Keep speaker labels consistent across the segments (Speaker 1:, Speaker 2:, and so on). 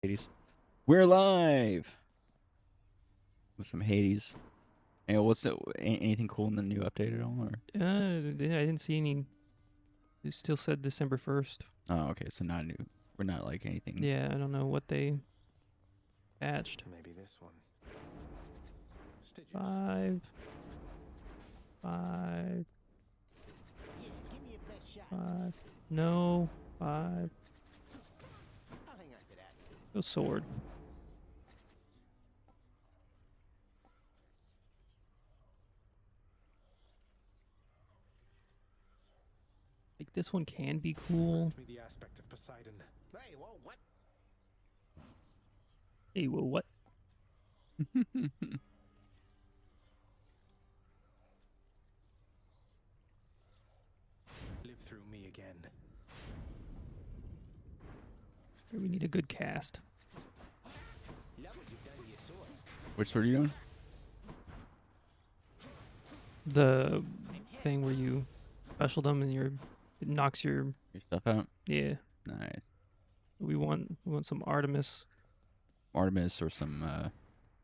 Speaker 1: Hades. We're live with some Hades. And what's anything cool in the new update at all? Or?
Speaker 2: I didn't see any. It still said December 1st.
Speaker 1: Oh, okay. So not new. We're not like anything.
Speaker 2: Yeah, I don't know what they patched.
Speaker 3: Maybe this one. Stygius.
Speaker 2: 5.
Speaker 4: Yeah, give me your best shot.
Speaker 2: 5. No. 5.
Speaker 4: I'll hang on to that.
Speaker 2: No sword. Like, this one can be cool.
Speaker 3: Grant me the aspect of Poseidon.
Speaker 4: Hey, whoa, what?
Speaker 2: Hey, well, what?
Speaker 3: Live through me again.
Speaker 2: We need a good cast.
Speaker 4: Love what you've done to your sword.
Speaker 1: Which sword are you doing?
Speaker 2: The thing where you special them and it knocks your...
Speaker 1: Your stuff out?
Speaker 2: Yeah.
Speaker 1: Nice.
Speaker 2: We want some Artemis.
Speaker 1: Artemis or some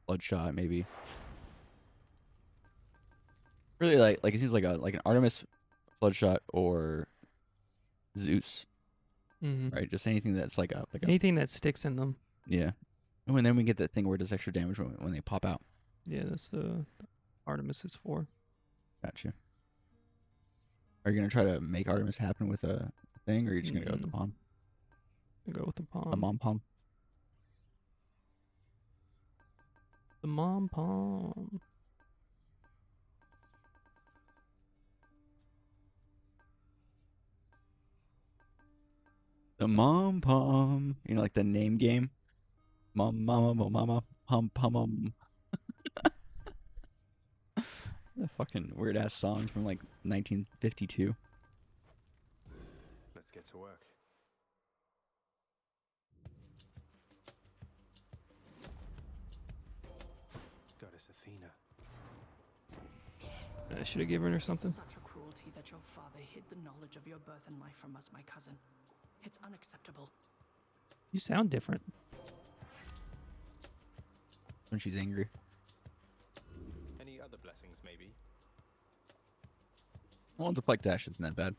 Speaker 1: Bloodshot, maybe. Really, like it seems like an Artemis, Bloodshot, or Zeus,
Speaker 2: Mm-hmm.
Speaker 1: right? Just anything that's like a
Speaker 2: Anything that sticks in them.
Speaker 1: yeah. Oh, and then we get that thing where it does extra damage when they pop out.
Speaker 2: Yeah, that's the Artemis is for.
Speaker 1: Gotcha. Are you gonna try to make Artemis happen with a thing, or are you just gonna go with the palm?
Speaker 2: Go with the palm.
Speaker 1: A mom palm.
Speaker 2: The mom palm.
Speaker 1: The mom palm. You know, like the name game. Mom, mama, mama, pum, pum. That fucking weird ass song from like 1952.
Speaker 3: Let's get to work. Goddess Athena.
Speaker 2: I should have given her something.
Speaker 5: Such a cruelty that your father hid the knowledge of your birth and life from us, my cousin. It's unacceptable.
Speaker 2: You sound different.
Speaker 1: When she's angry.
Speaker 3: Any other blessings, maybe?
Speaker 1: Well, deflect dash isn't that bad.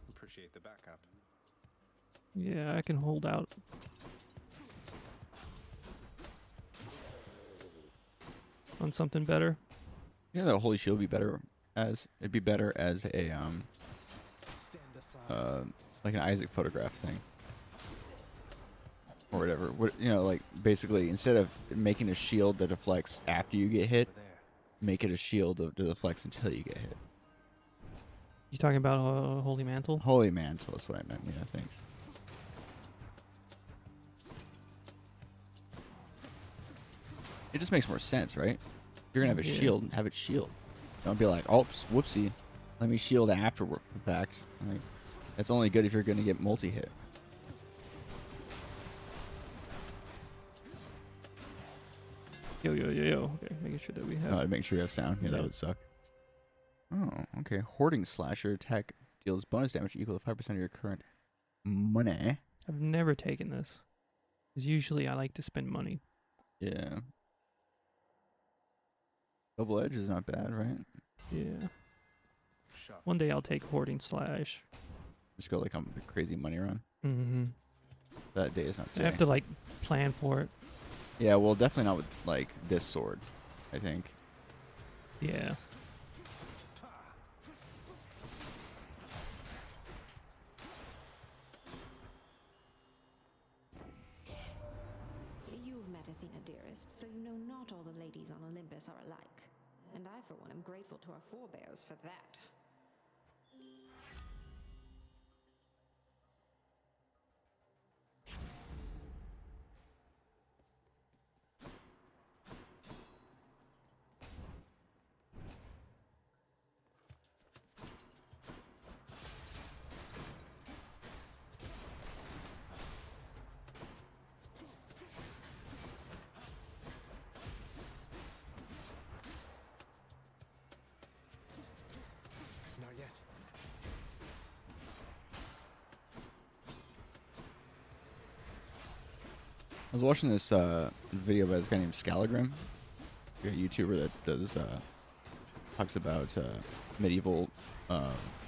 Speaker 3: Appreciate the backup.
Speaker 2: Yeah, I can hold out. On something better.
Speaker 1: Yeah, the holy shield would be better as it'd be better as a
Speaker 3: Stand aside.
Speaker 1: like an Isaac photograph thing. Or whatever. Like basically instead of making a shield that deflects after you get hit,
Speaker 3: Over there.
Speaker 1: make it a shield that deflects until you get hit.
Speaker 2: You talking about Holy Mantle?
Speaker 1: Holy mantle, that's what I meant. Yeah, thanks. It just makes more sense, right? If you're gonna have a
Speaker 2: Yeah.
Speaker 1: shield, have it shield. Don't be like, oh, whoopsie, let me shield after the fact. Like, that's only good if you're gonna get multi-hit.
Speaker 2: Yo. Okay, making sure that we have.
Speaker 1: To make sure you have sound. Yeah, that
Speaker 2: Yeah.
Speaker 1: would suck. Oh, okay. Hoarding slasher attack deals bonus damage equal to 5% of your current money.
Speaker 2: I've never taken this. Because usually I like to spend money.
Speaker 1: Yeah. Double edge is not bad, right?
Speaker 2: Yeah.
Speaker 3: Sharp.
Speaker 2: One day I'll take Hoarding Slash.
Speaker 1: Just go like on a crazy money run.
Speaker 2: Mm-hmm.
Speaker 1: That day is not
Speaker 2: I
Speaker 1: today.
Speaker 2: have to like plan for it.
Speaker 1: Yeah, well, definitely not with like this sword, I think.
Speaker 2: Yeah.
Speaker 6: You've met Athena, dearest, so you know not all the ladies on Olympus are alike. And I, for one, am grateful to our forebears for that.
Speaker 1: was watching this video by this guy named Scalagrim, a YouTuber that does talks about medieval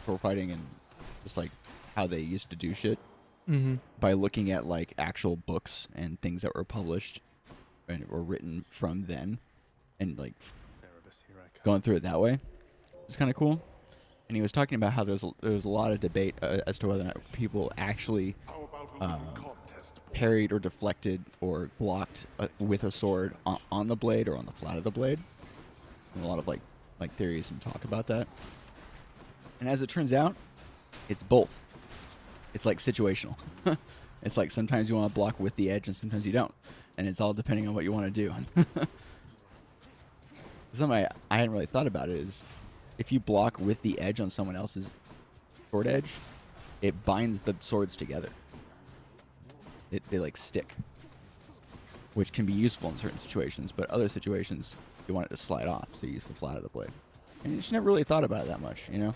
Speaker 1: sword fighting and just like how they used to do shit by looking at like actual books and things that were published and were written from then, and like
Speaker 3: Erebus, here I come.
Speaker 1: going through it that way. It's kind of cool. And he was talking about how there was a lot of debate as to whether or not people actually parried or deflected or blocked with a sword on the blade or on the flat of the blade. And a lot of like theories and talk about that. And as it turns out, it's both. It's like situational. It's like sometimes you want to block with the edge and sometimes you don't. And it's all depending on what you want to do. Something I hadn't really thought about it is if you block with the edge on someone else's sword edge, it binds the swords together. They like stick, which can be useful in certain situations, but other situations you want it to slide off, so you use the flat of the blade. And you just never really thought about it that much, you know?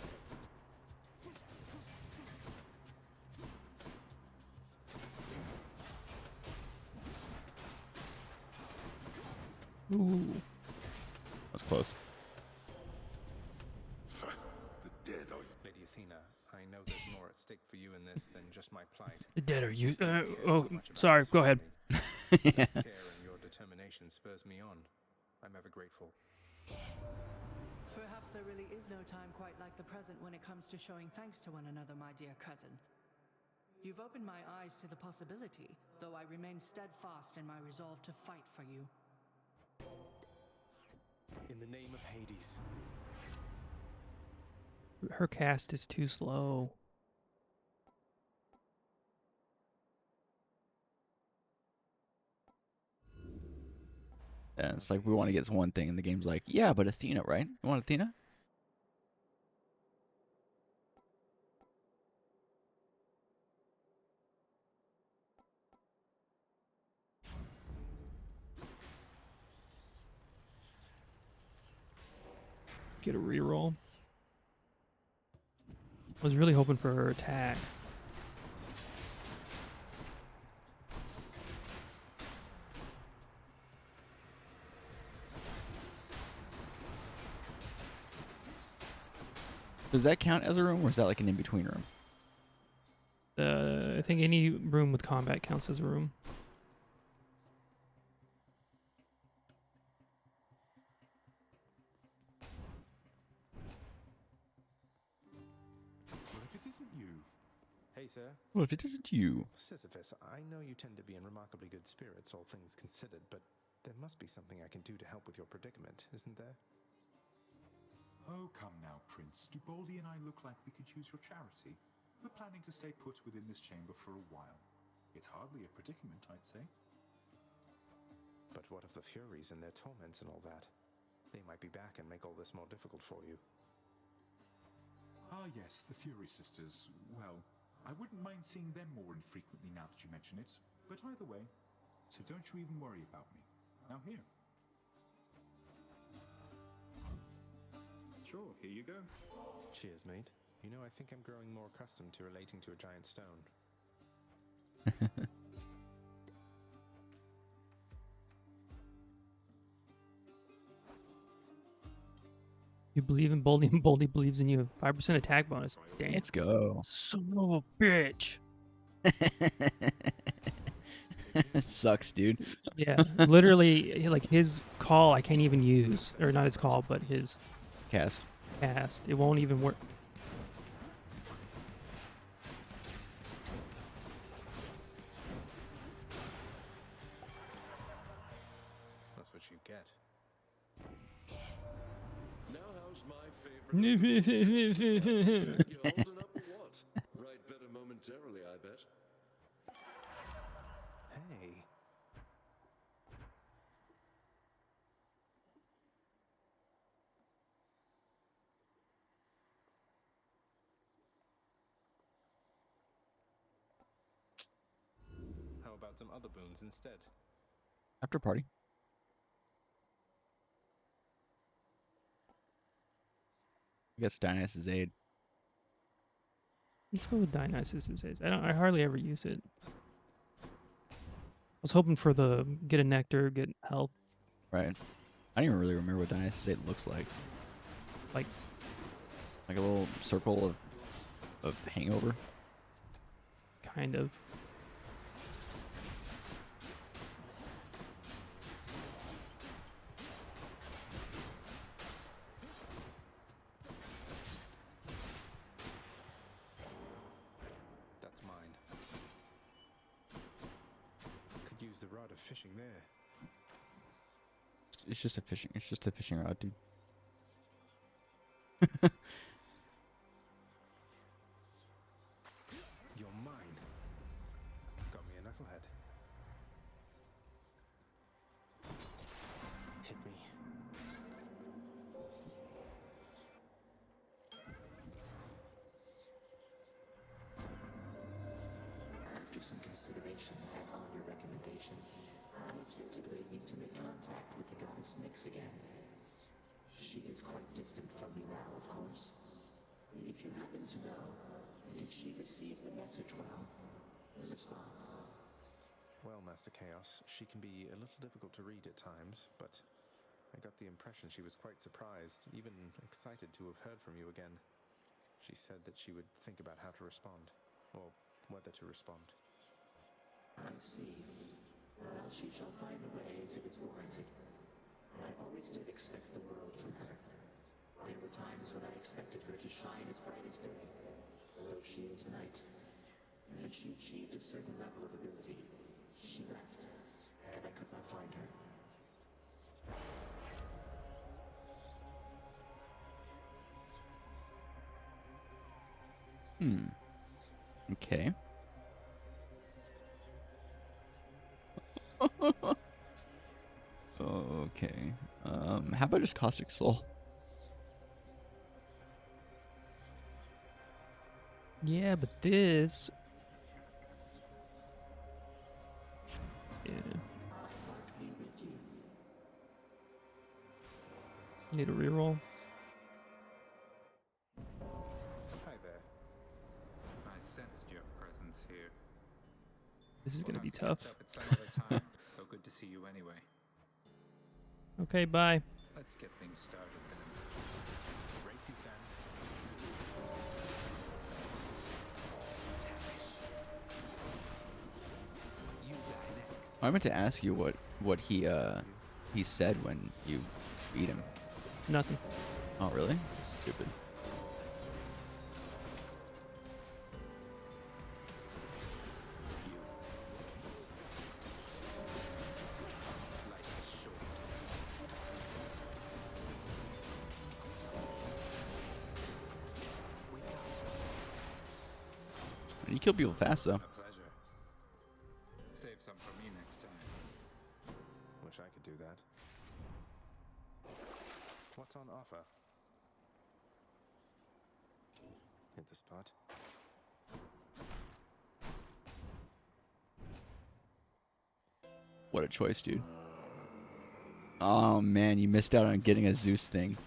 Speaker 2: Ooh.
Speaker 1: That was close.
Speaker 7: The dead are
Speaker 3: Lady Athena, I know there's more at stake for you in this than just my plight.
Speaker 2: The dead are you?
Speaker 3: care
Speaker 2: Oh,
Speaker 3: so much about
Speaker 2: sorry.
Speaker 3: this
Speaker 2: Go ahead.
Speaker 3: family. Your care and your determination spurs me on. I'm ever grateful.
Speaker 5: Perhaps there really is no time quite like the present when it comes to showing thanks to one another, my dear cousin. You've opened my eyes to the possibility, though I remain steadfast in my resolve to fight for you.
Speaker 3: In the name of Hades.
Speaker 2: Her cast is too slow.
Speaker 1: Yeah, it's like we want to get one thing, and the game's like, yeah, but Athena, right? You want Athena?
Speaker 2: Get a reroll. I was really hoping for her attack.
Speaker 1: Does that count as a room, or is that like an in-between room?
Speaker 2: I think any room with combat counts as a room.
Speaker 7: What if it isn't you?
Speaker 3: Hey, sir.
Speaker 1: Well, if it isn't you.
Speaker 3: Sisyphus, I know you tend to be in remarkably good spirits, all things considered, but there must be something I can do to help with your predicament, isn't there?
Speaker 7: Oh, come now, Prince. Do Baldy and I look like we could use your charity? We're planning to stay put within this chamber for a while. It's hardly a predicament, I'd say.
Speaker 3: But what of the Furies and their torments and all that? They might be back and make all this more difficult for you.
Speaker 7: Ah, yes, the Fury Sisters. Well, I wouldn't mind seeing them more infrequently now that you mention it. But either way, so don't you even worry about me. Now here. Sure, here you go.
Speaker 3: Cheers, mate. You know, I think I'm growing more accustomed to relating to a giant stone.
Speaker 2: You believe in Boldy and Boldy believes in you. 5% attack bonus. Damn.
Speaker 1: Let's go.
Speaker 2: Son of a bitch.
Speaker 1: It sucks, dude.
Speaker 2: Yeah, literally, like his call I can't even use. Or not his call, but his
Speaker 1: Cast.
Speaker 2: cast. It won't even work.
Speaker 3: That's what you get.
Speaker 8: Now how's my favorite? You holding up or what? Right better momentarily, I bet.
Speaker 3: Hey. How about some other boons instead?
Speaker 1: After party. I guess Dionysus' Aid.
Speaker 2: Let's go with Dionysus. I hardly ever use it. was hoping for the get a nectar, get health.
Speaker 1: Right. I don't even really remember what Dynasty State looks like.
Speaker 2: Like
Speaker 1: Like a little circle of hangover.
Speaker 2: kind of.
Speaker 3: That's mine. Could use the rod of fishing there.
Speaker 1: It's just a fishing rod, dude.
Speaker 3: You're mine. Got me a knucklehead. Hit me.
Speaker 9: After some consideration and on your recommendation, I tentatively need to make contact with the goddess Nyx again. She is quite distant from me now, of course. If you happen to know, did she receive the message well? Respond.
Speaker 3: Well, Master Chaos, she can be a little difficult to read at times, but I got the impression she was quite surprised, even excited to have heard from you again. She said that she would think about how to respond, or whether to respond.
Speaker 9: I see. Well, she shall find a way if it is warranted. I always did expect the world from her. There were times when I expected her to shine as bright as day, though she is night. And she achieved a certain level of ability. She left, and I could not find her.
Speaker 1: Okay. Okay. How about just Caustic Soul?
Speaker 2: Yeah, but this. Yeah. Need a reroll.
Speaker 3: Hi there.
Speaker 10: I sensed your presence here.
Speaker 2: This is
Speaker 10: We'll
Speaker 2: gonna
Speaker 10: have
Speaker 2: be
Speaker 10: to
Speaker 2: tough.
Speaker 10: catch up at some other time, though good to see you anyway.
Speaker 2: Okay, bye.
Speaker 10: Let's get things started then.
Speaker 3: Racy fan.
Speaker 4: You die next.
Speaker 1: I meant to ask you what he said when you beat him.
Speaker 2: Nothing.
Speaker 1: Oh, really? Stupid. You kill people fast though.
Speaker 10: A pleasure. Save some for me next time.
Speaker 3: Wish I could do that. What's on offer? Hit the spot.
Speaker 1: What a choice, dude. Oh man, you missed out on getting a Zeus thing.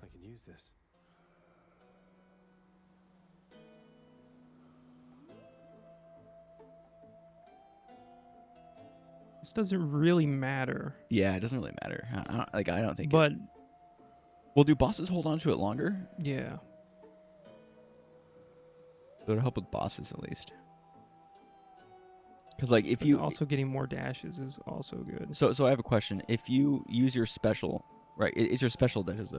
Speaker 3: I can use this.
Speaker 2: This doesn't really matter.
Speaker 1: Yeah, it doesn't really matter. I don't think.
Speaker 2: But
Speaker 1: Well, do bosses hold on to it longer?
Speaker 2: yeah.
Speaker 1: It'll help with bosses at least. Because like if
Speaker 2: But
Speaker 1: you
Speaker 2: also getting more dashes is also good.
Speaker 1: so I have a question. If you use your special, right? It's your special that is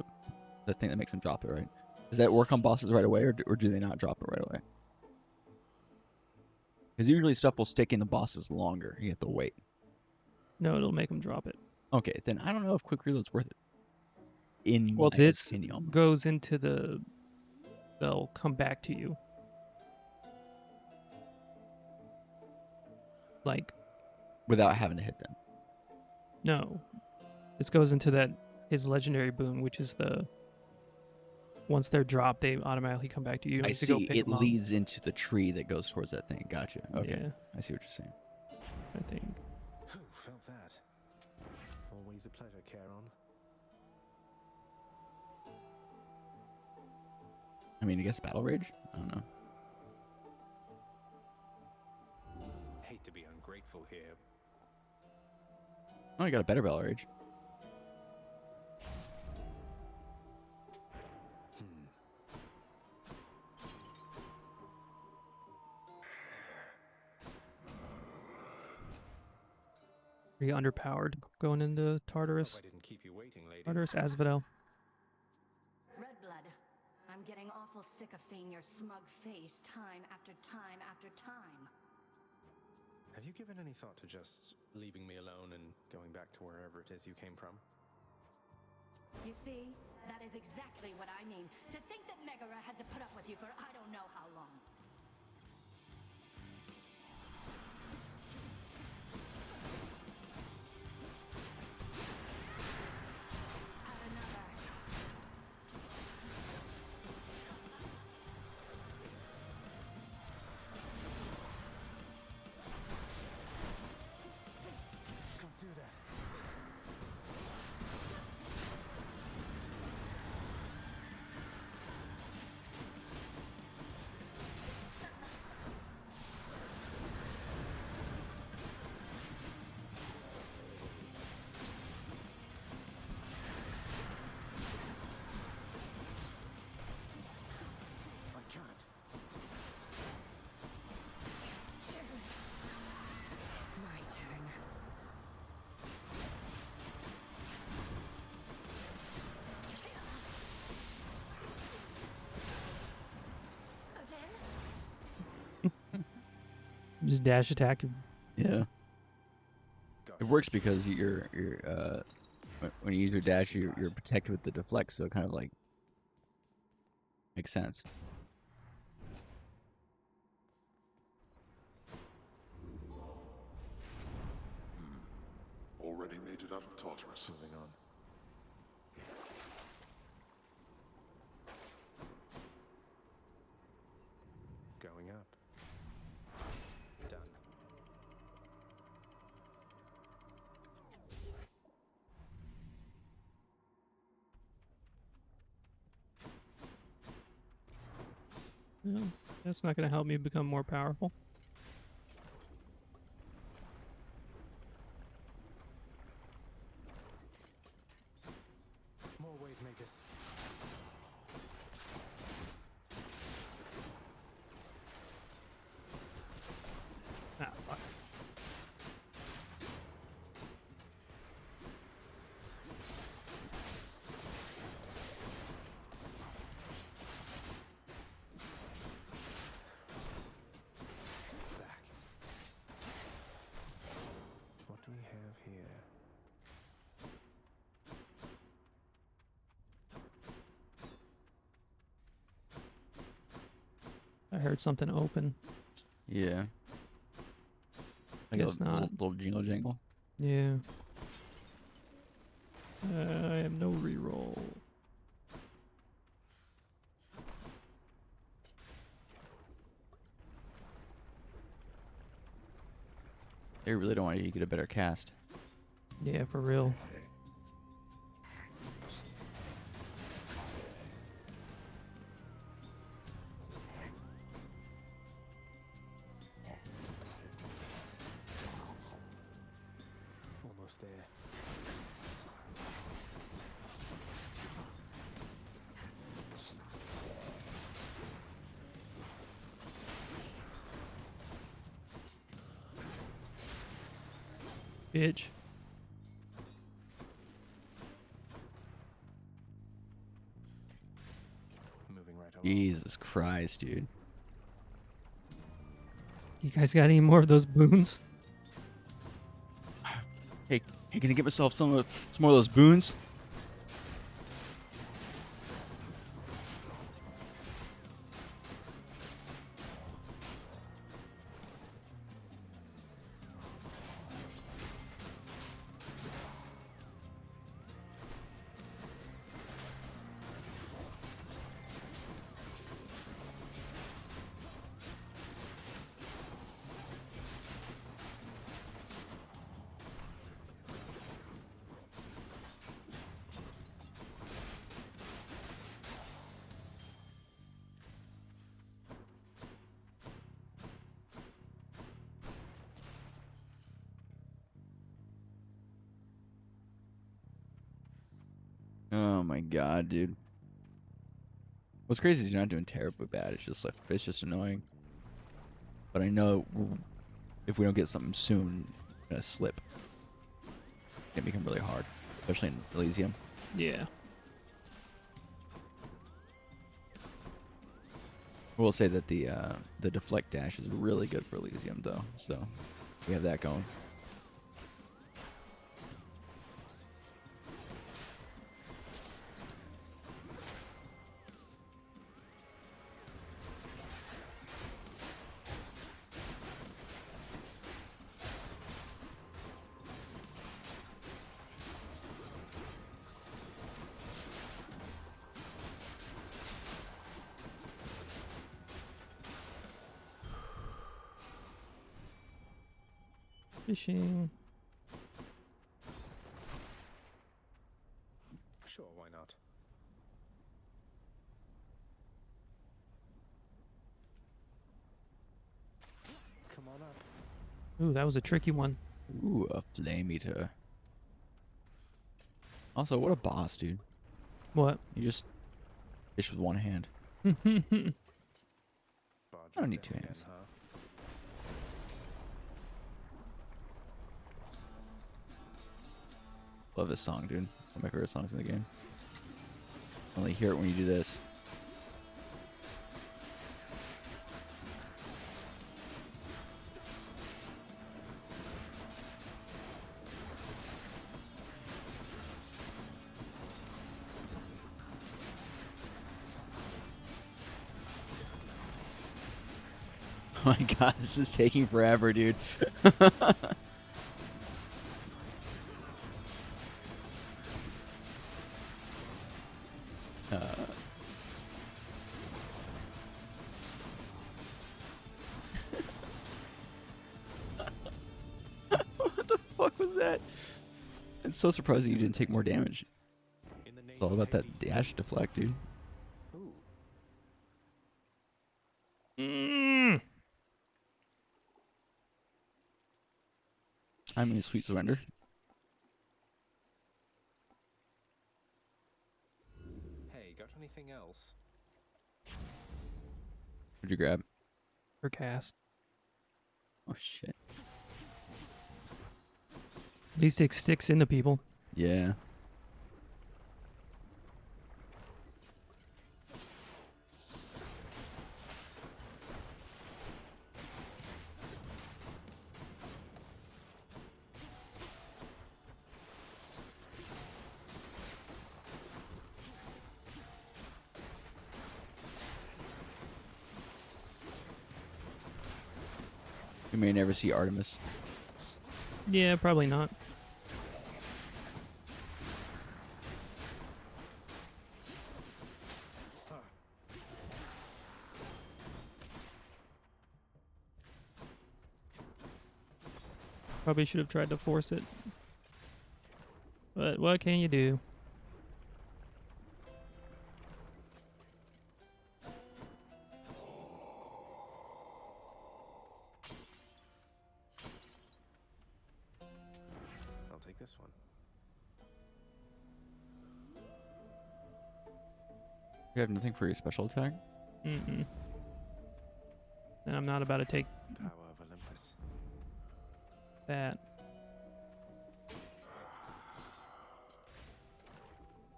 Speaker 1: the thing that makes them drop it, right? Does that work on bosses right away, or do they not drop it right away? Because usually stuff will stick in the bosses longer. You have to wait.
Speaker 2: No, it'll make them drop it.
Speaker 1: Okay, then I don't know if quick reload's worth it. In
Speaker 2: Well,
Speaker 1: my
Speaker 2: this
Speaker 1: opinion.
Speaker 2: goes into the. They'll come back to you. Like,
Speaker 1: Without having to hit them.
Speaker 2: no. This goes into that his legendary boon, which is the. Once they're dropped, they automatically come back to you. You don't
Speaker 1: I
Speaker 2: need to go
Speaker 1: see.
Speaker 2: pick
Speaker 1: It
Speaker 2: them up.
Speaker 1: leads into the tree that goes towards that thing. Gotcha. Okay.
Speaker 2: Yeah.
Speaker 1: I see what you're saying.
Speaker 2: I think.
Speaker 3: Whew, felt that. Always a pleasure, Charon.
Speaker 1: I mean, I guess Battle Rage? I don't know.
Speaker 3: to be ungrateful here.
Speaker 1: Oh, you got a better Valor Age.
Speaker 2: Pretty underpowered going into Tartarus.
Speaker 3: Hope I didn't keep you waiting, ladies.
Speaker 2: Tartarus Asphodel.
Speaker 6: Redblood, I'm getting awful sick of seeing your smug face time after time after time.
Speaker 3: Have you given any thought to just leaving me alone and going back to wherever it is you came from?
Speaker 6: You see, that is exactly what I mean. To think that Megara had to put up with you for I don't know how long.
Speaker 3: Don't do that. I can't.
Speaker 6: My turn. Again?
Speaker 2: Just dash attack.
Speaker 1: Yeah.
Speaker 3: Got
Speaker 1: It works because you're when you use your dash, you're protected with the deflect, so it kind of like makes sense.
Speaker 11: Already made it out of Tartarus.
Speaker 3: Moving on. Going up. Done.
Speaker 2: No, that's not going to help me become more powerful.
Speaker 3: More wave makers.
Speaker 2: Ah, fuck.
Speaker 3: Back. What do we have here?
Speaker 2: I heard something open.
Speaker 1: Yeah. Like
Speaker 2: Guess
Speaker 1: a
Speaker 2: not.
Speaker 1: little jingle jangle.
Speaker 2: Yeah. I have no reroll.
Speaker 1: They really don't want you to get a better cast.
Speaker 2: Yeah, for real.
Speaker 3: Almost there.
Speaker 2: Bitch.
Speaker 3: Moving right along.
Speaker 1: Jesus Christ, dude.
Speaker 2: You guys got any more of those boons?
Speaker 1: Hey, can I get myself some more of those boons? my god, dude. What's crazy is you're not doing terribly bad. It's just like it's just annoying. But I know if we don't get something soon, we're gonna slip. It's gonna become really hard, especially in Elysium.
Speaker 2: Yeah.
Speaker 1: We'll say that the deflect dash is really good for Elysium though, so we have that going.
Speaker 2: Fishing.
Speaker 3: Sure, why not? Come on up.
Speaker 2: Ooh, that was a tricky one.
Speaker 1: Ooh, a flame eater. Also, what a boss, dude.
Speaker 2: What?
Speaker 1: You just fish with one hand.
Speaker 3: Barge
Speaker 1: I don't need
Speaker 3: up
Speaker 1: two
Speaker 3: again,
Speaker 1: hands.
Speaker 3: huh?
Speaker 1: Love this song, dude. One of my favorite songs in the game. Only hear it when you do this. Oh my god, this is taking forever, dude. What the fuck was that? It's so surprising you didn't take more damage. It's all about that dash deflect, dude. I mean, sweet surrender.
Speaker 3: Hey, got anything else?
Speaker 1: What'd you grab?
Speaker 2: For cast.
Speaker 1: Oh shit.
Speaker 2: At least it sticks into people.
Speaker 1: Yeah. You may never see Artemis.
Speaker 2: Yeah, probably not. Probably should have tried to force it. But what can you do?
Speaker 3: I'll take this one.
Speaker 1: You have nothing for your special attack?
Speaker 2: Mm-mm. And I'm not about to take
Speaker 3: Power of Olympus.
Speaker 2: that.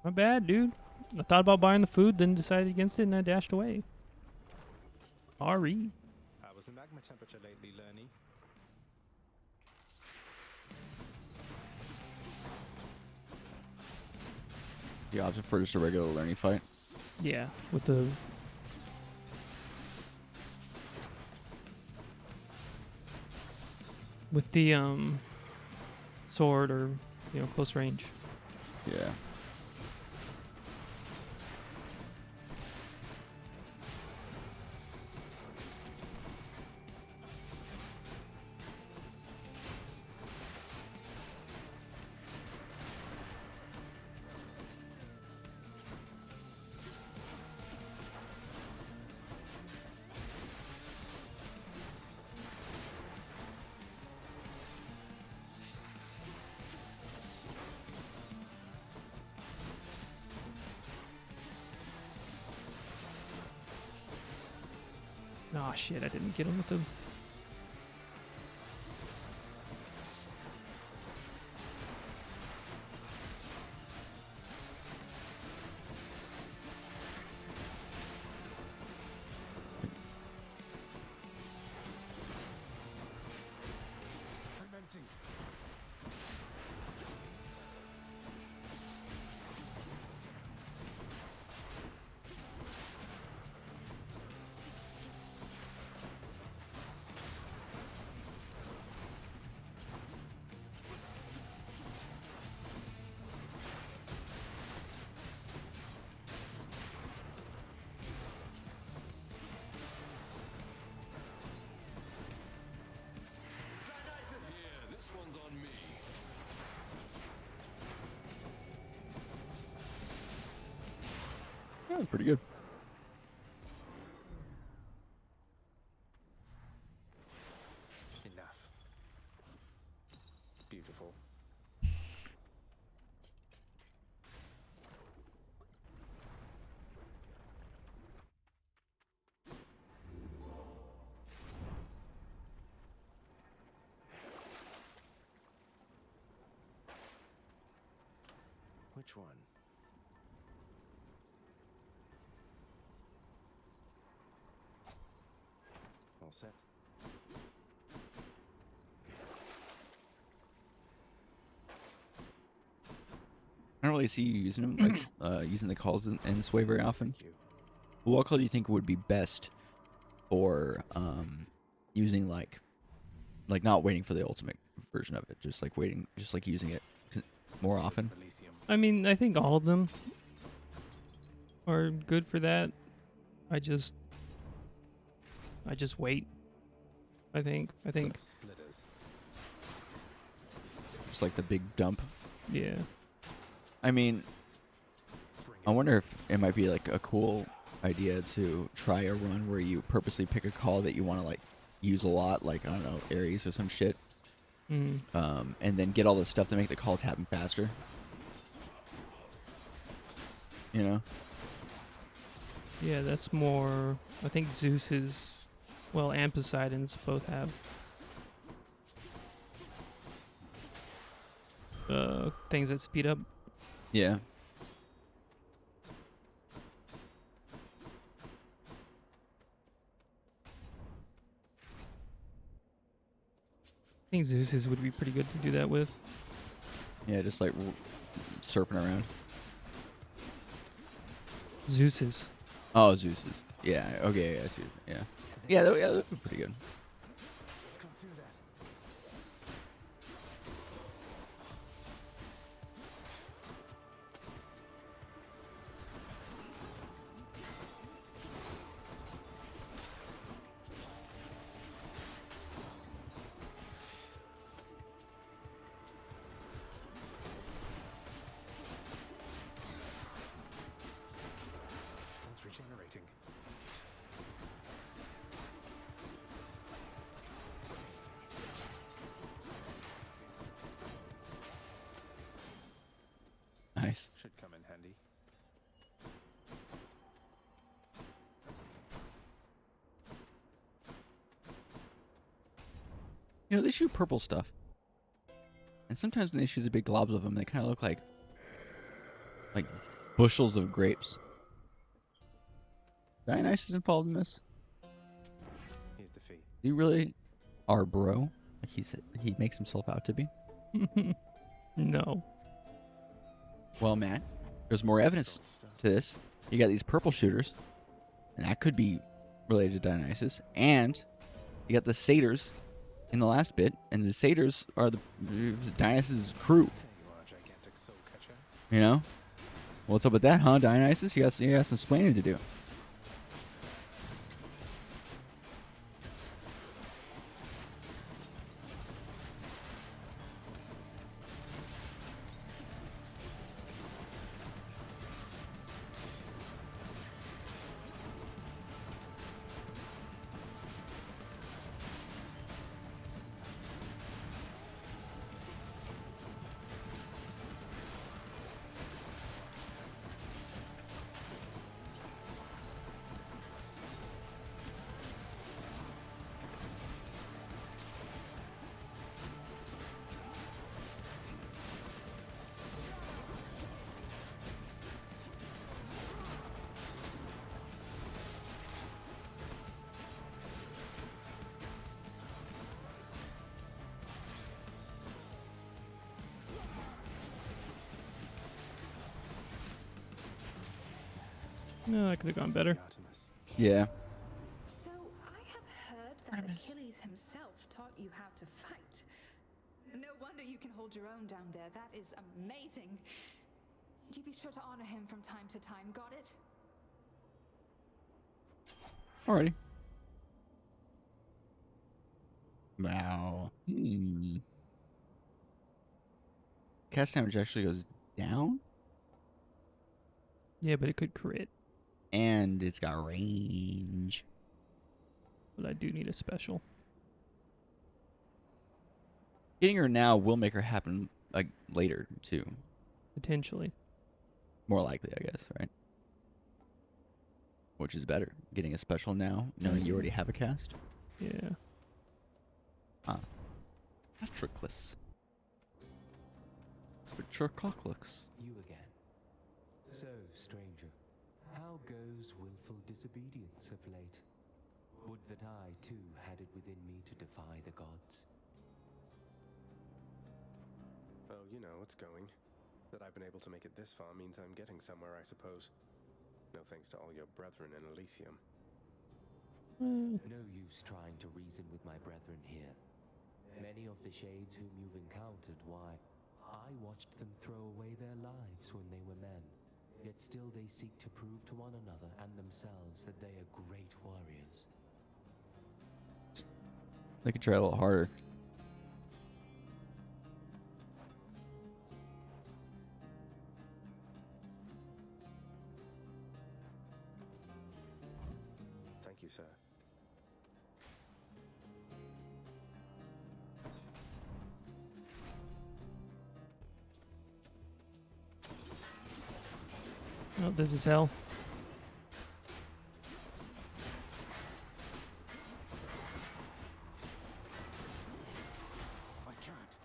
Speaker 2: My bad, dude. I thought about buying the food, then decided against it, and I dashed away. Sorry.
Speaker 3: How was the magma temperature lately, Lerny?
Speaker 1: You opted for just a regular learning fight?
Speaker 2: Yeah, with the... With the, sword or, close range.
Speaker 1: Yeah.
Speaker 2: Nah, shit, I didn't get him with the...
Speaker 3: I'm empty.
Speaker 8: Yeah, this one's on me.
Speaker 1: Yeah, pretty good.
Speaker 3: Enough. Beautiful. Which one? All set.
Speaker 1: I don't really see you using them, like using the calls in this way very often.
Speaker 3: Thank you.
Speaker 1: What call do you think would be best for using like not waiting for the ultimate version of it, just like waiting, just like using it more often?
Speaker 3: Elysium.
Speaker 2: I mean, I think all of them are good for that. I just wait. I think.
Speaker 3: Splitters.
Speaker 1: Just like the big dump.
Speaker 2: Yeah.
Speaker 1: I mean,
Speaker 3: Bring
Speaker 1: I
Speaker 3: it.
Speaker 1: wonder if it might be like a cool idea to try a run where you purposely pick a call that you want to like use a lot, like I don't know, Ares or some shit,
Speaker 2: Mm.
Speaker 1: and then get all the stuff to make the calls happen faster. You know?
Speaker 2: Yeah, that's more. I think Zeus is, well, and Poseidon's both have things that speed up.
Speaker 1: Yeah.
Speaker 2: I think Zeus's would be pretty good to do that with.
Speaker 1: Yeah, just like surfing around.
Speaker 2: Zeus's.
Speaker 1: Oh, Zeus's. Yeah. Okay. Yeah, I see. Yeah. Yeah. That would be pretty good.
Speaker 3: Can't do that. It's regenerating.
Speaker 1: Nice.
Speaker 3: Should come in handy.
Speaker 1: You know, they shoot purple stuff, and sometimes when they shoot the big globs of them, they kind of look like bushels of grapes. Dionysus involved in this?
Speaker 3: Here's the fee.
Speaker 1: Is he really our bro? Like he makes himself out to be?
Speaker 2: No.
Speaker 1: Well, Matt, there's more evidence to this. You got these purple shooters, and that could be related to Dionysus. And you got the satyrs in the last bit, and the satyrs are the Dionysus' crew.
Speaker 3: There you are, gigantic soul catcher.
Speaker 1: You know? What's up with that, huh, Dionysus? You got some explaining to do.
Speaker 2: No, that could have gone better.
Speaker 3: Artemis.
Speaker 1: Yeah.
Speaker 12: So I have heard that Achilles himself taught you how to fight. No wonder you can hold your own down there. That is amazing. You be sure to honor him from time to time. Got it?
Speaker 1: Alrighty. Wow. Cast damage actually goes down,
Speaker 2: Yeah, but it could crit.
Speaker 1: and it's got range.
Speaker 2: But I do need a special.
Speaker 1: Getting her now will make her happen like later too.
Speaker 2: Potentially.
Speaker 1: More likely, I guess, right? Which is better, getting a special now, knowing you already have a cast.
Speaker 2: Yeah.
Speaker 1: Patroclus. Patroclus.
Speaker 4: You again. So, stranger, how goes willful disobedience of late? Would that I, too, had it within me to defy the gods.
Speaker 3: Oh, you know, it's going. That I've been able to make it this far means I'm getting somewhere, I suppose. No thanks to all your brethren in Elysium.
Speaker 4: No use trying to reason with my brethren here. Many of the shades whom you've encountered, why, I watched them throw away their lives when they were men. Yet still they seek to prove to one another and themselves that they are great warriors.
Speaker 1: They could try a little harder.
Speaker 3: Thank you, sir.
Speaker 2: Oh, this is hell.
Speaker 3: I can't.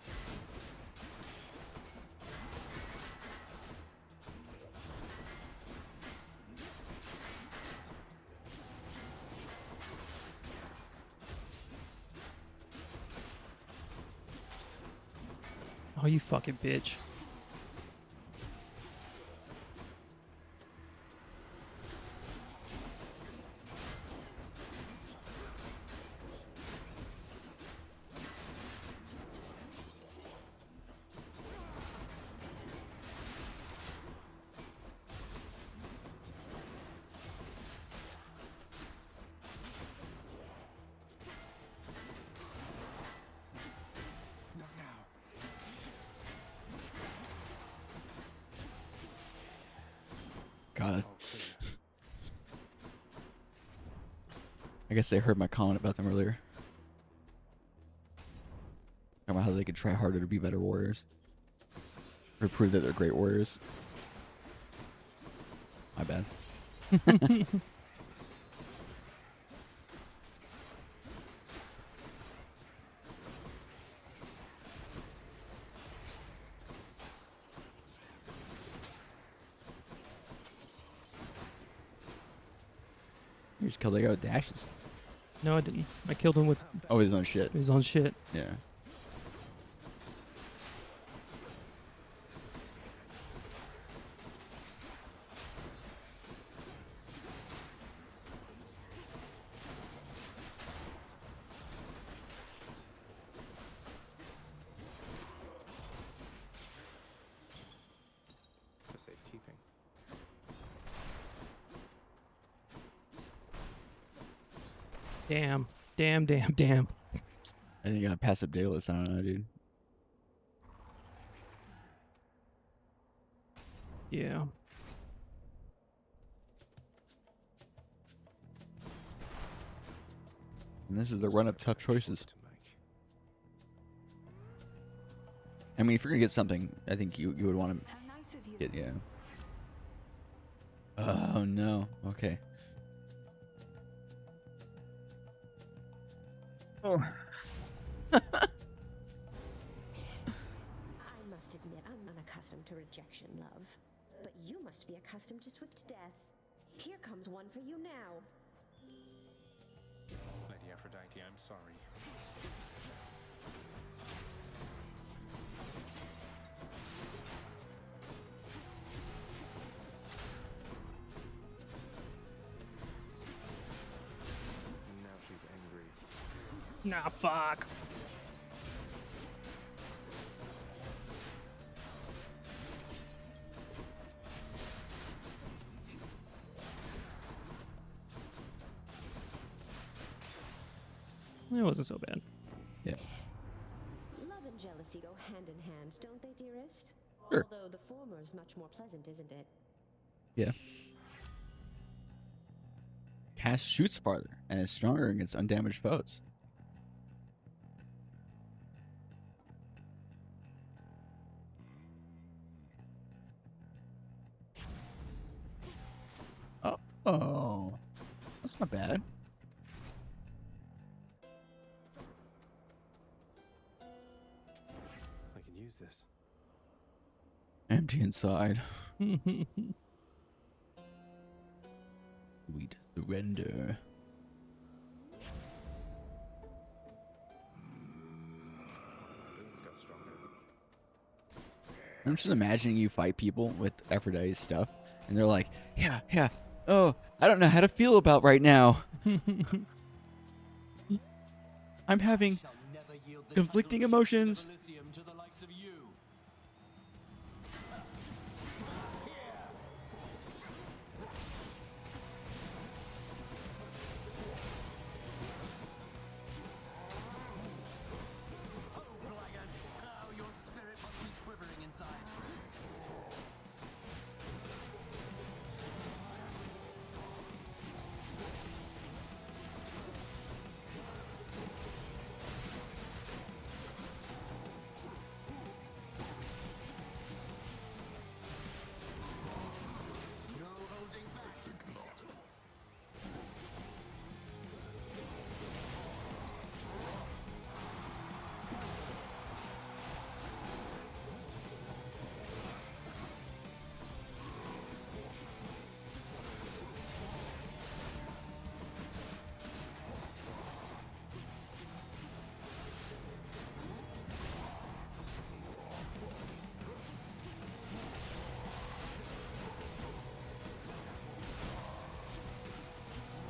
Speaker 2: Oh, you fucking bitch.
Speaker 3: Not now.
Speaker 1: God.
Speaker 3: All clear.
Speaker 1: I guess they heard my comment about them earlier. Talking about how they could try harder to be better warriors. Or prove that they're great warriors. My bad. You just killed that guy with dashes.
Speaker 2: No, I didn't. I killed him with
Speaker 1: Oh, his own shit.
Speaker 2: his own shit.
Speaker 1: Yeah.
Speaker 3: For safekeeping.
Speaker 2: Damn. Damn, damn, damn.
Speaker 1: I think I got passive dataless. I don't know, dude.
Speaker 2: Yeah.
Speaker 1: And this is the run of tough choices.
Speaker 3: To make.
Speaker 1: I mean, if you're gonna get something, I think you would want to
Speaker 12: How nice of you.
Speaker 1: get, yeah. Oh no. Okay. Oh.
Speaker 13: I must admit, I'm unaccustomed to rejection, love. But you must be accustomed to swift death. Here comes one for you now.
Speaker 3: Lady Aphrodite, I'm sorry.
Speaker 2: Nah, fuck. It wasn't so bad.
Speaker 1: Yeah.
Speaker 13: Love and jealousy go hand in hand, don't they, dearest?
Speaker 1: Sure.
Speaker 13: Although the former is much more pleasant, isn't it?
Speaker 1: Yeah. Cast shoots farther and is stronger against undamaged foes. Oh, that's not bad.
Speaker 3: I can use this.
Speaker 1: Empty inside. We surrender.
Speaker 3: Boons got stronger.
Speaker 1: I'm just imagining you fight people with Aphrodite's stuff, and they're like, yeah, oh, I don't know how to feel about right now. I'm having conflicting emotions.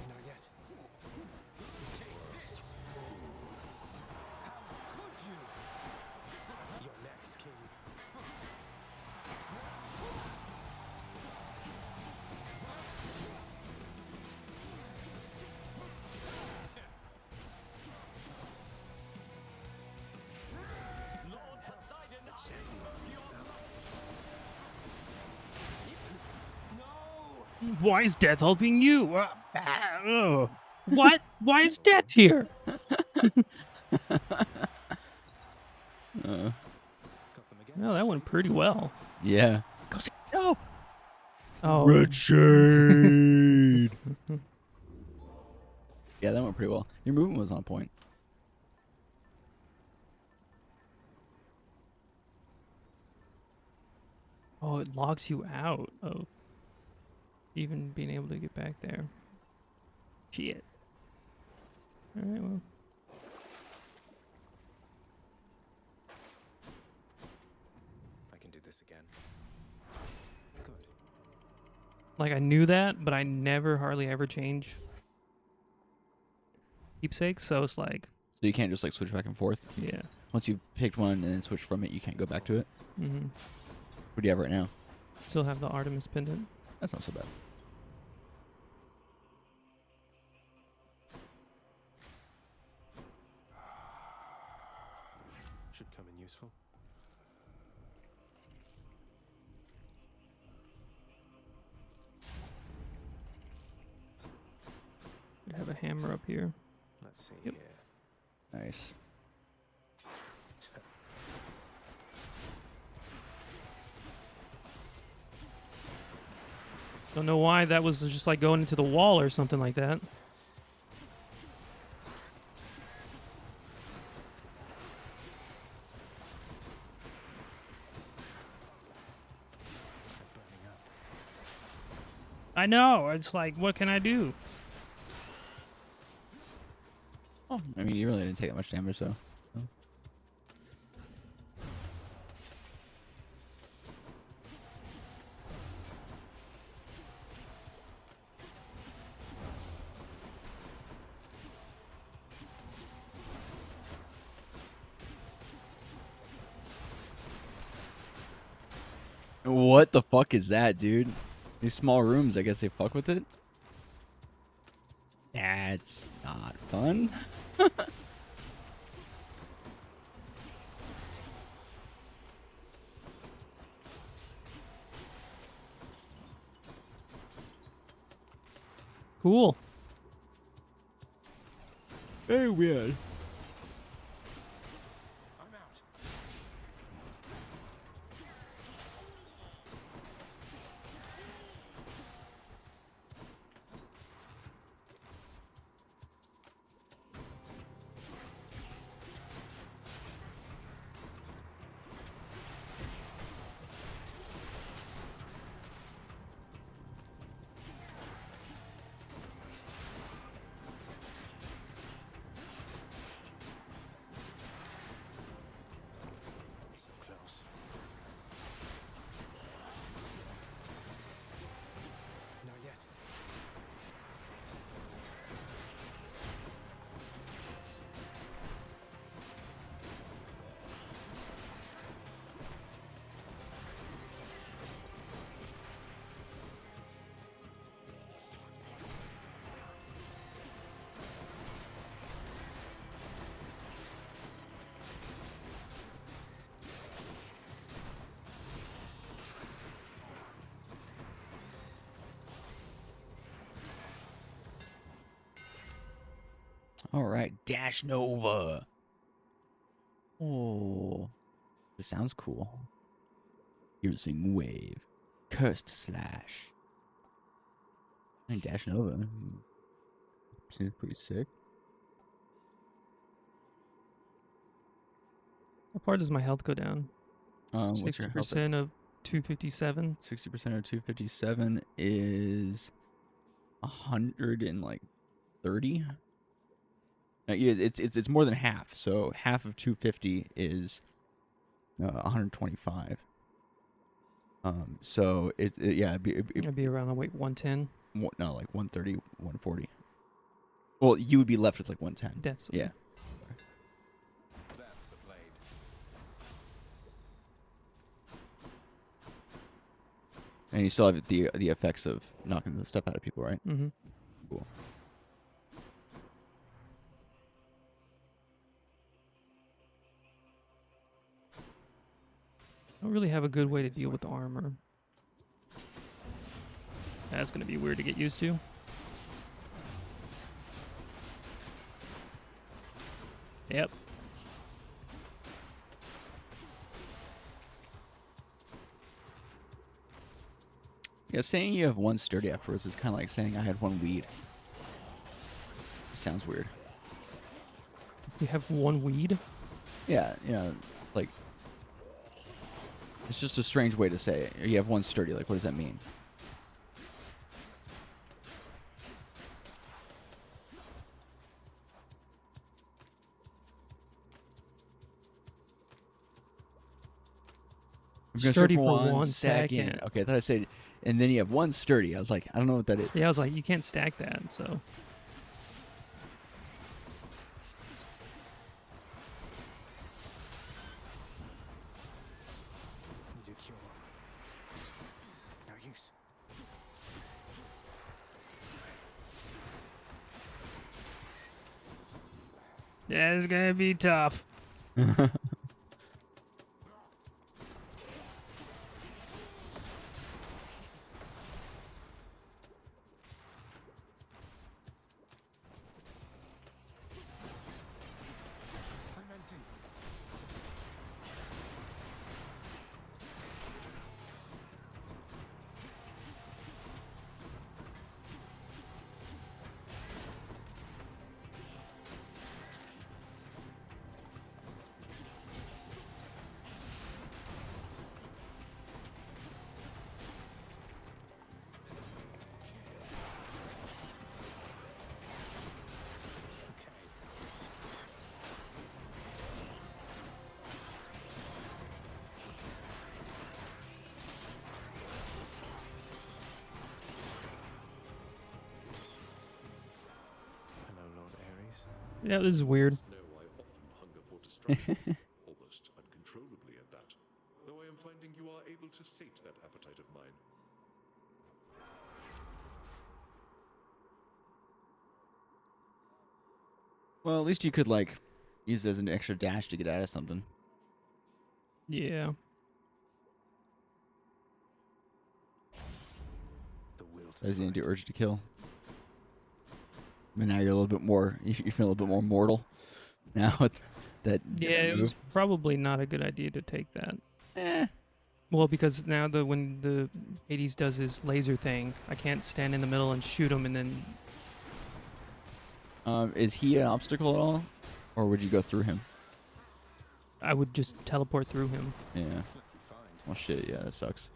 Speaker 3: Not yet. Take this. How could you? You're next, King. Lord Poseidon, I invoke your might. No!
Speaker 2: Why is Death helping you? What? Why is Death here? No, that went pretty well.
Speaker 1: Yeah. Go see. No.
Speaker 2: Oh.
Speaker 1: Red shade. Yeah, that went pretty well. Your movement was on point.
Speaker 2: Oh, it logs you out of even being able to get back there. Shit. Alright, well.
Speaker 3: I can do this again. Good.
Speaker 2: Like, I knew that, but I never hardly ever change keepsakes, so it's like...
Speaker 1: So you can't just like switch back and forth?
Speaker 2: Yeah.
Speaker 1: Once you've picked one and then switched from it, you can't go back to it?
Speaker 2: Mm-hmm.
Speaker 1: What do you have right now?
Speaker 2: Still have the Artemis pendant.
Speaker 1: That's not so bad.
Speaker 3: Should come in useful.
Speaker 2: I have a hammer up here.
Speaker 3: Let's see
Speaker 2: Yep.
Speaker 3: here.
Speaker 1: Nice.
Speaker 2: Don't know why that was just like going into the wall or something like that. I know. It's like, what can I do?
Speaker 1: Oh, I mean, you really didn't take that much damage, so. What the fuck is that, dude? These small rooms, I guess they fuck with it? That's not fun.
Speaker 2: Cool.
Speaker 1: Very weird.
Speaker 7: I'm out. So close. Not yet.
Speaker 1: All right, Dash Nova. Oh, this sounds cool. Using wave, cursed slash, and Dash Nova. Seems pretty sick.
Speaker 2: How far does my health go down?
Speaker 1: What's your health?
Speaker 2: 60% of 257.
Speaker 1: 60% of 257 is 130. Yeah, it's more than half. So half of 250 is 125. So it'd
Speaker 2: be around like 110.
Speaker 1: No, like 130, 140. Well, you would be left with like 110.
Speaker 2: That's
Speaker 1: yeah.
Speaker 3: That's a blade.
Speaker 1: And you still have the effects of knocking the stuff out of people, right?
Speaker 2: Mm-hmm.
Speaker 1: Cool.
Speaker 2: I don't really have a good way to deal with the armor. That's going to be weird to get used to. Yep.
Speaker 1: Yeah, saying you have one sturdy afterwards is kind of like saying I had one weed. Sounds weird.
Speaker 2: You have one weed?
Speaker 1: Yeah, like it's just a strange way to say it. You have one sturdy. Like, what does that mean?
Speaker 2: Sturdy for 1 second.
Speaker 1: Okay, I thought I said, and then you have one sturdy. I was like, I don't know what that is.
Speaker 2: Yeah, I was like, you can't stack that, so.
Speaker 7: Need a cure. No use.
Speaker 2: Yeah, it's gonna be tough. Yeah, this is weird.
Speaker 8: No, I often hunger for destruction, almost uncontrollably at that. Though I am finding you are able able to sate that appetite of mine.
Speaker 1: Well, at least you could like use it as an extra dash to get out of something.
Speaker 2: Yeah.
Speaker 1: As you do urge to kill. But now you're a little bit more. You feel a little bit more mortal. Now with that.
Speaker 2: Yeah, it was probably not a good idea to take that. Well, because now when the Hades does his laser thing, I can't stand in the middle and shoot him and then.
Speaker 1: Is he an obstacle at all, or would you go through him?
Speaker 2: I would just teleport through him.
Speaker 1: Yeah. Well, shit. Yeah, that sucks.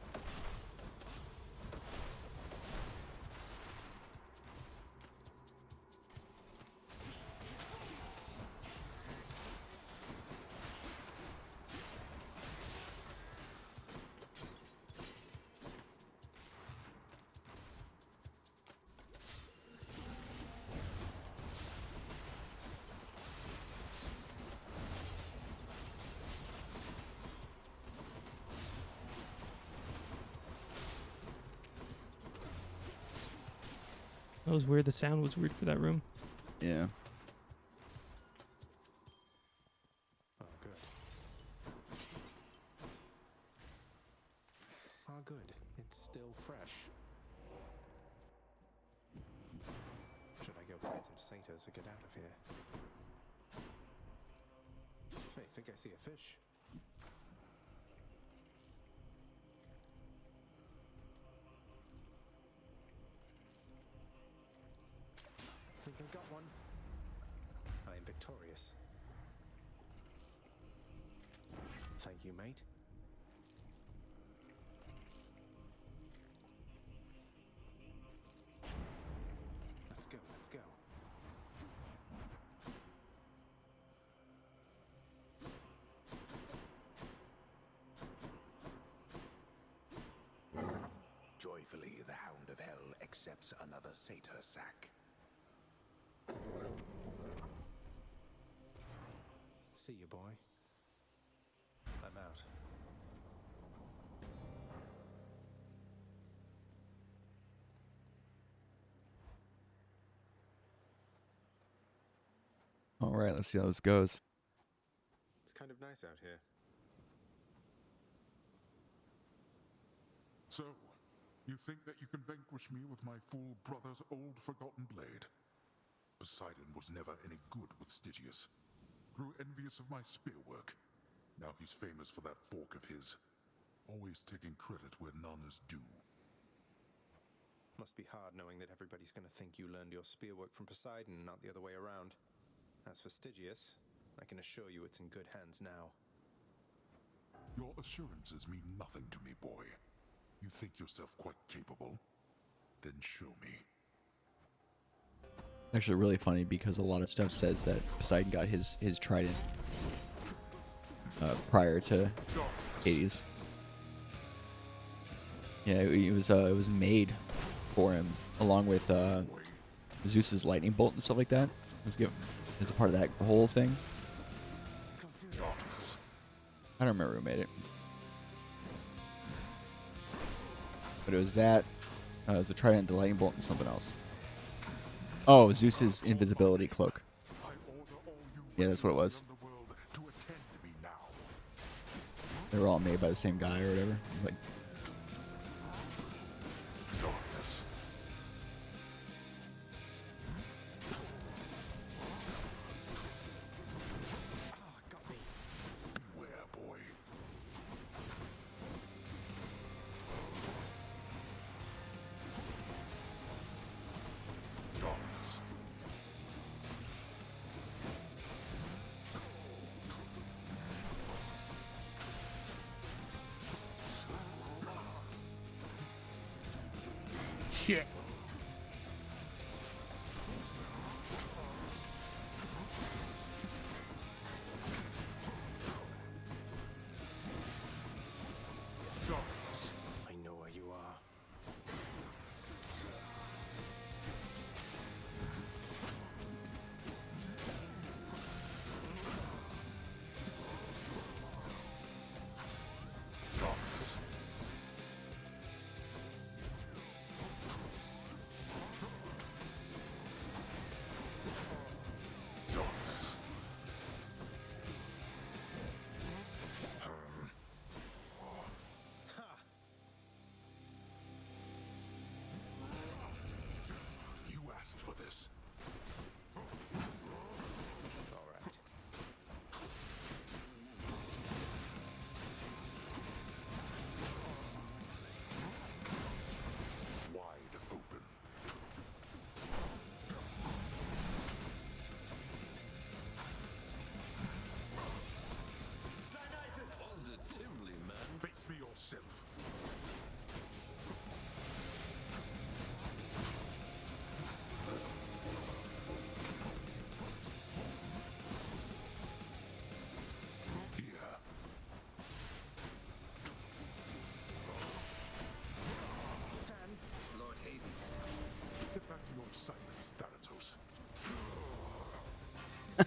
Speaker 2: That was weird. The sound was weird for that room.
Speaker 1: Yeah.
Speaker 3: Oh, good. Ah, good. It's still fresh. Should I go fight some satyrs to get out of here? Hey, think I see a fish. Think I got one. I am victorious. Thank you, mate. Let's go, let's go.
Speaker 14: Joyfully, the Hound of Hell accepts another satyr sack.
Speaker 3: See you, boy. I'm out.
Speaker 1: All right, let's see how this goes.
Speaker 3: It's kind of nice out here.
Speaker 11: So, you think that you can vanquish me with my fool brother's old forgotten blade? Poseidon was never any good with Stygius. Grew envious of my spearwork. Now he's famous for that fork of his. Always taking credit where none is due.
Speaker 3: Must be hard knowing that everybody's going to think you learned your spearwork from Poseidon, not the other way around. As for Stygius, I can assure you it's in good hands now.
Speaker 11: Your assurances mean nothing to me, boy. You think yourself quite capable? Then show me.
Speaker 1: Actually, really funny because a lot of stuff says that Poseidon got his trident prior to Hades. Yeah, it was made for him along with Zeus's lightning bolt and stuff like that. It was given as a part of that whole thing. I don't remember who made it, but it was that. It was the trident, the lightning bolt, and something else. Oh, Zeus's invisibility cloak. Yeah, that's what it was. They were all made by the same guy or whatever. It was like.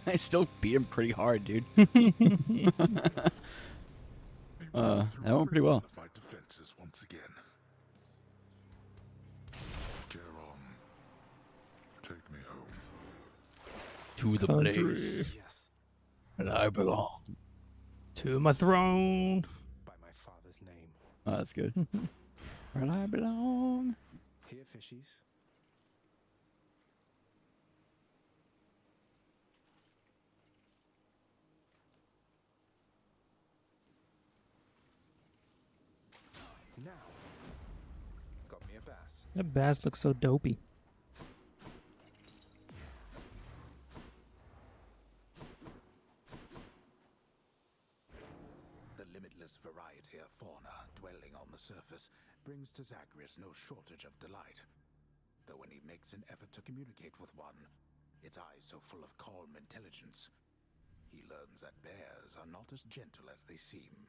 Speaker 1: I still beat him pretty hard, dude. That went pretty well.
Speaker 11: My defenses once again. Geron, take me home.
Speaker 1: To the
Speaker 2: Country.
Speaker 1: place
Speaker 3: Yes,
Speaker 1: that I belong.
Speaker 2: To my throne.
Speaker 3: by my father's name.
Speaker 1: Oh, that's good. Where I belong.
Speaker 3: Here, fishies. Now, got me a bass.
Speaker 2: That bass looks so dopey.
Speaker 14: The limitless variety of fauna dwelling on the surface brings to Zagreus no shortage of delight. Though when he makes an effort to communicate with one, its eyes so full of calm intelligence, he learns that bears are not as gentle as they seem.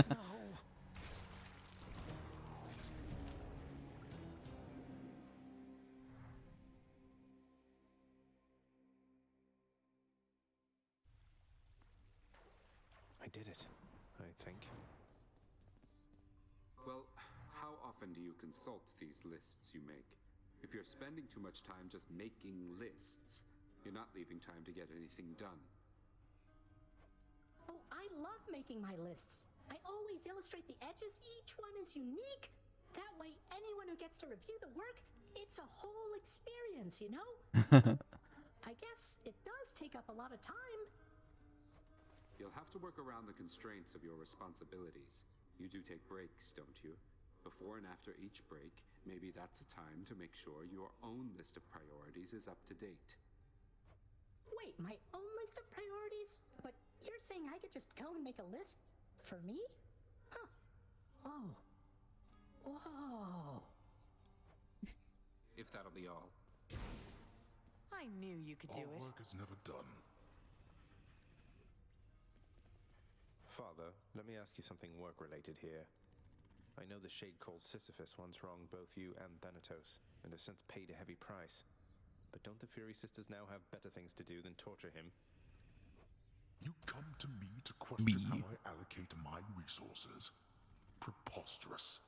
Speaker 14: No.
Speaker 3: I did it, I think.
Speaker 10: Well, how often do you consult these lists you make? If you're spending too much time just making lists, you're not leaving time to get anything done.
Speaker 6: Oh, I love making my lists. I always illustrate the edges. Each one is unique. That way, anyone who gets to review the work, it's a whole experience, you know? I guess it does take up a lot of time.
Speaker 10: You'll have to work around the constraints of your responsibilities. You do take breaks, don't you? Before and after each break, maybe that's a time to make sure your own list of priorities is up to date.
Speaker 6: Wait, my own list of priorities? But you're saying I could just go and make a list for me? Huh. Oh. Whoa.
Speaker 10: If that'll be all.
Speaker 15: I knew you could do
Speaker 11: Our
Speaker 15: it.
Speaker 11: work is never done.
Speaker 3: Father, let me ask you something work-related here. I know the shade called Sisyphus once wronged both you and Thanatos, and has since paid a heavy price. But don't the Fury Sisters now have better things to do than torture him?
Speaker 11: You come to me to question how I allocate my resources. Preposterous.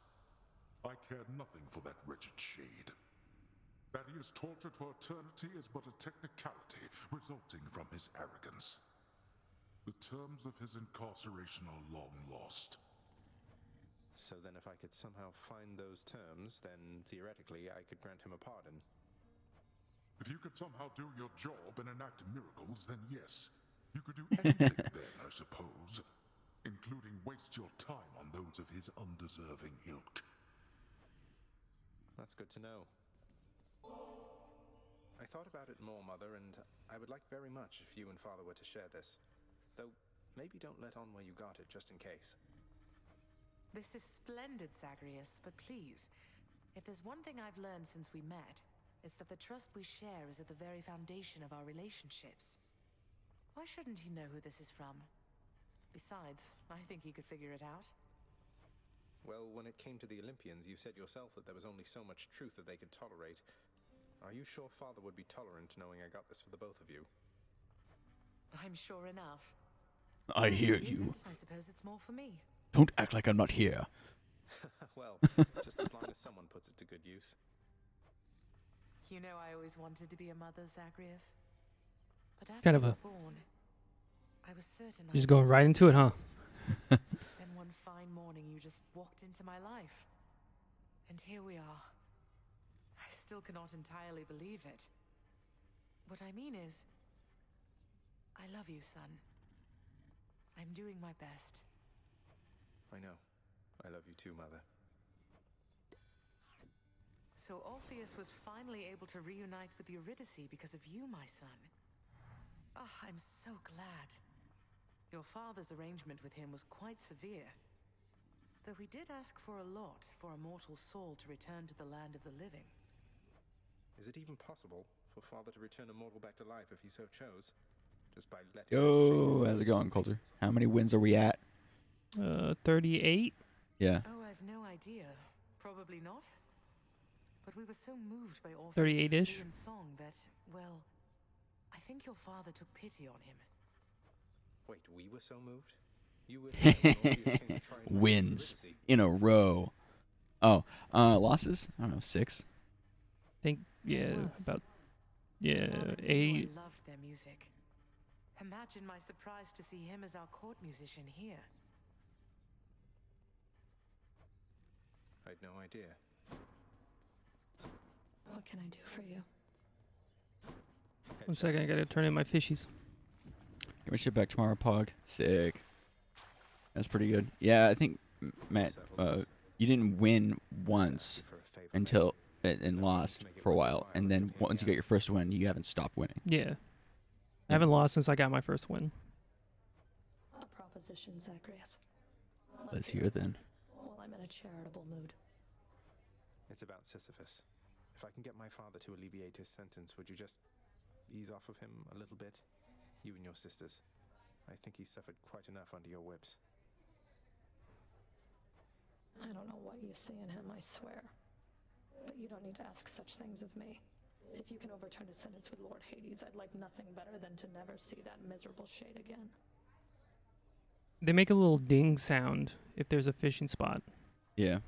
Speaker 11: I care nothing for that wretched shade. That he is tortured for eternity is but a technicality resulting from his arrogance. The terms of his incarceration are long lost.
Speaker 3: So then if I could somehow find those terms, then theoretically I could grant him a pardon.
Speaker 11: If you could somehow do your job and enact miracles, then yes. You could do anything then, I suppose. Including waste your time on those of his undeserving ilk.
Speaker 3: That's good to know. I thought about it more, Mother, and I would like very much if you and Father were to share this. Though, maybe don't let on where you got it, just in case.
Speaker 15: This is splendid, Zagreus, but please, if there's one thing I've learned since we met, it's that the trust we share is at the very foundation of our relationships. Why shouldn't he know who this is from? Besides, I think he could figure it out.
Speaker 3: Well, when it came to the Olympians, you said yourself that there was only so much truth that they could tolerate. Are you sure Father would be tolerant knowing I got this for the both of you?
Speaker 15: I'm sure enough.
Speaker 1: I hear
Speaker 15: If he
Speaker 1: you.
Speaker 15: isn't, I suppose it's more for me.
Speaker 1: Don't act like I'm not here.
Speaker 3: Well, just as long as someone puts it to good use.
Speaker 15: You know I always wanted to be a mother, Zagreus. But after
Speaker 2: Kind of
Speaker 15: you
Speaker 2: a-
Speaker 15: were born, I was certain I
Speaker 2: Just going right into it, huh?
Speaker 15: Then one fine morning you just walked into my life. And here we are. I still cannot entirely believe it. What I mean is, I love you, son. I'm doing my best.
Speaker 3: I know. I love you too, Mother.
Speaker 15: So Orpheus was finally able to reunite with Eurydice because of you, my son. Ah, I'm so glad. Your father's arrangement with him was quite severe. Though he did ask for a lot for a mortal soul to return to the land of the living.
Speaker 3: Is it even possible for Father to return a mortal back to life if he so chose? Just by letting
Speaker 1: Yo, how's it going, Coulter? How many wins are we at?
Speaker 2: 38.
Speaker 1: Yeah.
Speaker 15: Oh, I've no idea. Probably not. But we were so moved by Orpheus'
Speaker 2: 38-ish.
Speaker 15: song that, well, I think your father took pity on him.
Speaker 3: Wait, we were so moved? You were here when Orpheus came to try and rescue
Speaker 1: Wins
Speaker 3: Eurydice.
Speaker 1: in a row. Oh, losses? I don't know, 6.
Speaker 2: Think about
Speaker 15: Father knew
Speaker 2: 8.
Speaker 15: I loved their music. Imagine my surprise to see him as our court musician here.
Speaker 3: I had no idea.
Speaker 6: What can I do for you?
Speaker 2: 1 second, I gotta turn in my fishies.
Speaker 1: Get my shit back tomorrow, Pog. Sick. That's pretty good. Yeah, I think, Matt, you didn't win once until and lost for a while, and then once you get your first win, you haven't stopped winning.
Speaker 2: Yeah. I haven't lost since I got my first win.
Speaker 6: A proposition, Zacharias.
Speaker 1: Let's hear it then.
Speaker 6: Well, I'm in a charitable mood.
Speaker 3: It's about Sisyphus. If I can get my father to alleviate his sentence, would you just ease off of him a little bit? You and your sisters. I think he's suffered quite enough under your whips.
Speaker 6: I don't know what you see in him, I swear. But you don't need to ask such things of me. If you can overturn a sentence with Lord Hades, I'd like nothing better than to never see that miserable shade again.
Speaker 2: They make a little ding sound if there's a fishing spot.
Speaker 1: Yeah.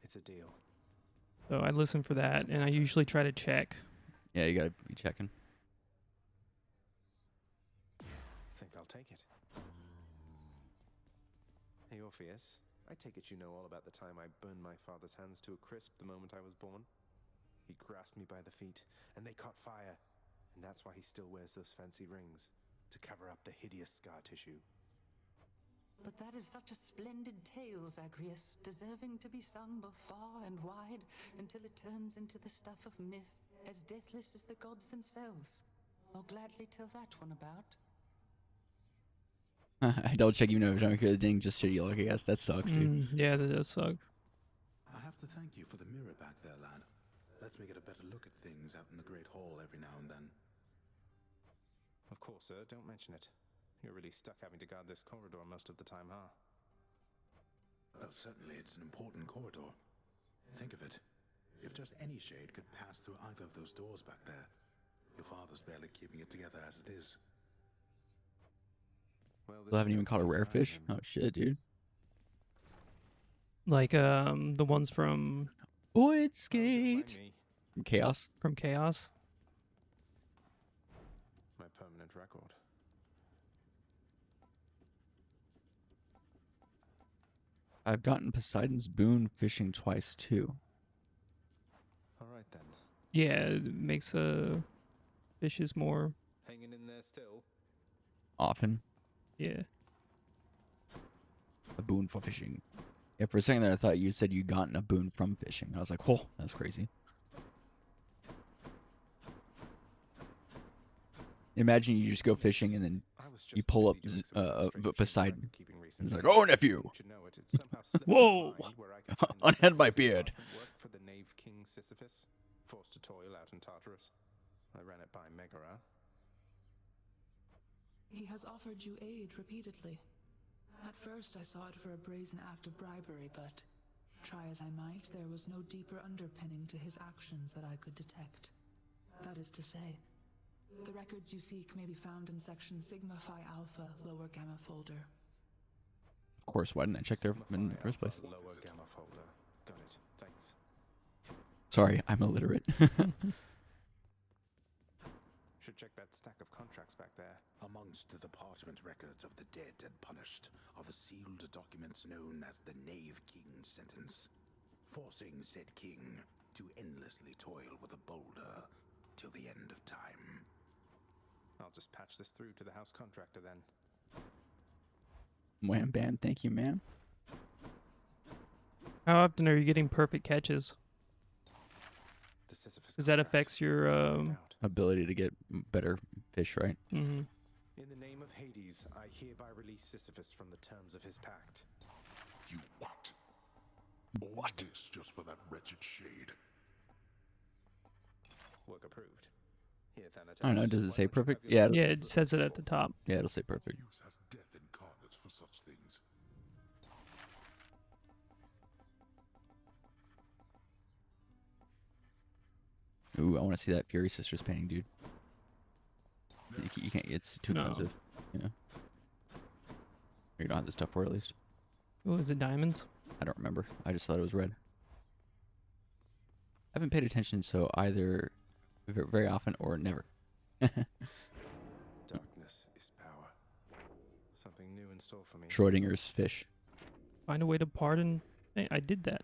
Speaker 3: It's a deal.
Speaker 2: So I listen for that, and I usually try to check.
Speaker 1: Yeah, you gotta be checking.
Speaker 3: Think I'll take it. Hey, Orpheus. I take it you know all about the time I burned my father's hands to a crisp the moment I was born. He grasped me by the feet, and they caught fire. And that's why he still wears those fancy rings, to cover up the hideous scar tissue.
Speaker 5: But that is such a splendid tale, Zagreus, deserving to be sung both far and wide, until it turns into the stuff of myth, as deathless as the gods themselves. I'll gladly tell that one about.
Speaker 1: I double check even if I don't hear the ding, just shitty luck, I guess. That sucks, dude.
Speaker 2: Yeah, that does suck.
Speaker 14: I have to thank you for the mirror back there, lad. Lets me get a better look at things out in the Great Hall every now and then.
Speaker 3: Of course, sir, don't mention it. You're really stuck having to guard this corridor most of the time, huh?
Speaker 14: Oh, certainly it's an important corridor. Think of it. If just any shade could pass through either of those doors back there, your father's barely keeping it together as it is.
Speaker 3: Well,
Speaker 1: Still haven't even caught a rare fish? Oh, shit, dude.
Speaker 2: Like, the ones from Voidskate.
Speaker 1: From Chaos?
Speaker 2: From Chaos.
Speaker 3: My permanent record.
Speaker 1: I've gotten Poseidon's boon fishing twice, too.
Speaker 3: Alright then.
Speaker 2: Yeah, it makes fishes more
Speaker 3: Hanging in there still?
Speaker 1: Often.
Speaker 2: Yeah.
Speaker 1: A boon for fishing. Yeah, for a second there I thought you said you'd gotten a boon from fishing. I was like, oh, that's crazy. Imagine you just go fishing and then you pull up Poseidon. And it's like, oh, nephew! Whoa! Unhead my beard.
Speaker 3: Work for the knave king Sisyphus, forced to toil out in Tartarus. I ran it by Megara.
Speaker 5: He has offered you aid repeatedly. At first I saw it for a brazen act of bribery, but try as I might, there was no deeper underpinning to his actions that I could detect. That is to say, the records you seek may be found in section Sigma Phi Alpha, lower gamma folder.
Speaker 1: Of course, why didn't I check there in the first place?
Speaker 3: Lower gamma folder. Got it. Thanks.
Speaker 1: Sorry, I'm illiterate.
Speaker 3: Should check that stack of contracts back there.
Speaker 14: Amongst the parchment records of the dead and punished are the sealed documents known as the Knave King's sentence, forcing said king to endlessly toil with a boulder till the end of time.
Speaker 3: I'll just patch this through to the house contractor then.
Speaker 1: Wham bam, thank you, ma'am.
Speaker 2: How often are you getting perfect catches? Because that affects your
Speaker 1: ability to get better fish, right?
Speaker 2: Mm-hmm.
Speaker 3: In the name of Hades, I hereby release Sisyphus from the terms of his pact.
Speaker 11: You what? What? This just for that wretched shade.
Speaker 3: Work approved. Here, Thanatos.
Speaker 1: I don't know, does it say perfect? Yeah.
Speaker 2: Yeah, it says it at the top.
Speaker 1: Yeah, it'll say perfect.
Speaker 11: Zeus has death incarnate for such things.
Speaker 1: Ooh, I want to see that Fury Sisters painting, dude. You can't. It's too
Speaker 2: No.
Speaker 1: expensive. Yeah. You don't have the stuff for it, at least.
Speaker 2: Oh, is it diamonds?
Speaker 1: I don't remember. I just thought it was red. I haven't paid attention, so either very often or never.
Speaker 3: Darkness is power. Something new in store for me.
Speaker 1: Schrodinger's fish.
Speaker 2: Find a way to pardon. Hey, I did that.